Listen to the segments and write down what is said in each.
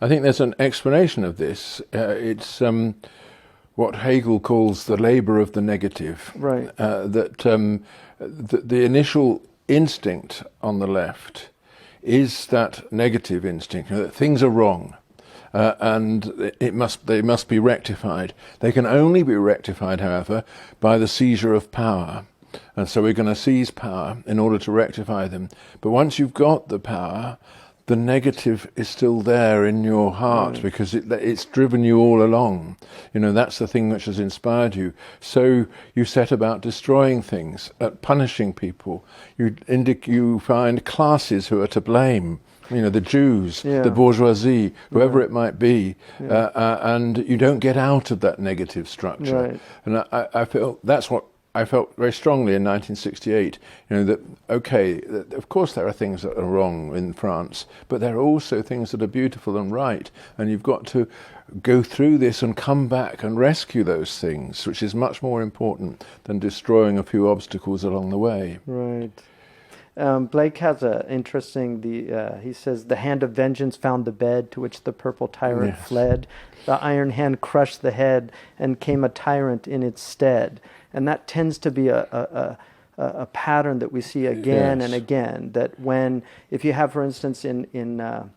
I think there's an explanation of this. It's what Hegel calls the labour of the negative. Right. The initial instinct on the left is that negative instinct, that things are wrong. And they must be rectified. They can only be rectified, however, by the seizure of power. And so we're going to seize power in order to rectify them. But once you've got the power, the negative is still there in your heart because it's driven you all along. That's the thing which has inspired you. So you set about destroying things, punishing people. You find classes who are to blame. The Jews, the bourgeoisie, whoever it might be, and you don't get out of that negative structure. Right. And I feel that's what I felt very strongly in 1968. That of course there are things that are wrong in France, but there are also things that are beautiful and right, and you've got to go through this and come back and rescue those things, which is much more important than destroying a few obstacles along the way. Right. Blake has an interesting, he says, the hand of vengeance found the bed to which the purple tyrant fled. The iron hand crushed the head and came a tyrant in its stead. And that tends to be a pattern that we see again and again, that if you have, for instance, in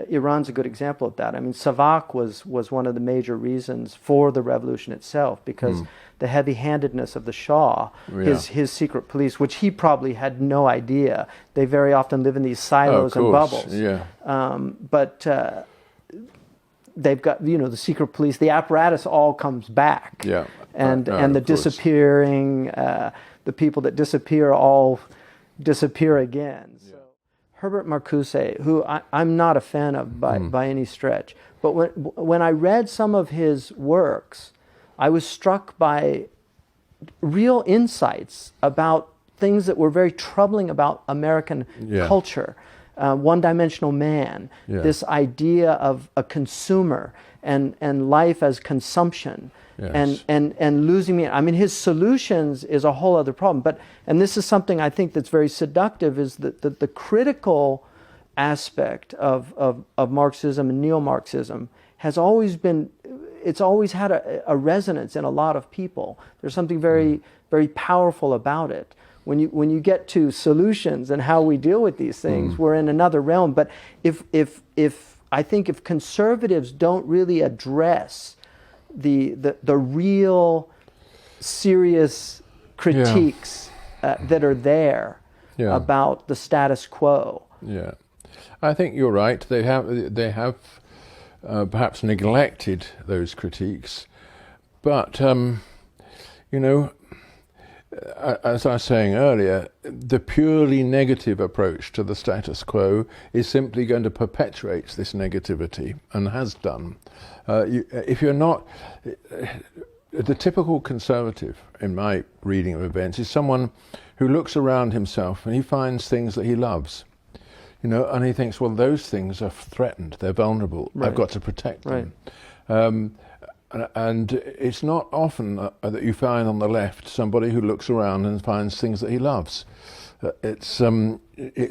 Iran's a good example of that. I mean, Savak was one of the major reasons for the revolution itself, because the heavy-handedness of the Shah, his secret police, which he probably had no idea. They very often live in these silos and bubbles. But they've got, the secret police, the apparatus all comes back. And the disappearing, the people that disappear all disappear again. Herbert Marcuse, who I'm not a fan of by any stretch, but when I read some of his works, I was struck by real insights about things that were very troubling about American culture. One-dimensional man, this idea of a consumer and life as consumption. And losing meaning. I mean, his solutions is a whole other problem. And this is something I think that's very seductive, is that the critical aspect of Marxism and neo-Marxism has always been, it's always had a resonance in a lot of people. There's something very, very powerful about it. When you get to solutions and how we deal with these things, we're in another realm. But if I think if conservatives don't really address the real serious critiques that are there about the status quo. I think you're right. They have perhaps neglected those critiques, but as I was saying earlier, the purely negative approach to the status quo is simply going to perpetuate this negativity, and has done. If you're not, the typical conservative, in my reading of events, is someone who looks around himself and he finds things that he loves, and he thinks, well, those things are threatened, they're vulnerable, I've got to protect them. And it's not often that you find on the left somebody who looks around and finds things that he loves. It's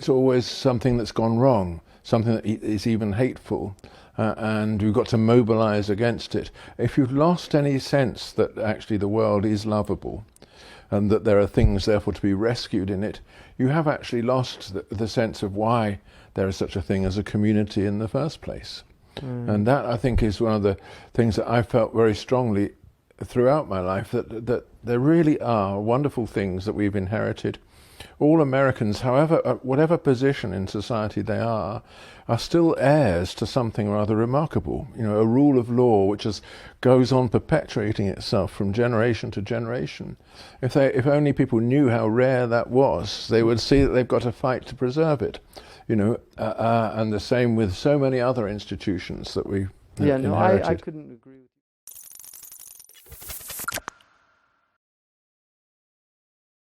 always something that's gone wrong, something that is even hateful, and you've got to mobilize against it. If you've lost any sense that actually the world is lovable and that there are things therefore to be rescued in it, you have actually lost the sense of why there is such a thing as a community in the first place. And that, I think, is one of the things that I felt very strongly throughout my life, that there really are wonderful things that we've inherited. All Americans, whatever position in society they are still heirs to something rather remarkable. A rule of law which goes on perpetuating itself from generation to generation. If only people knew how rare that was, they would see that they've got to fight to preserve it. And the same with so many other institutions that we inherited. I couldn't agree with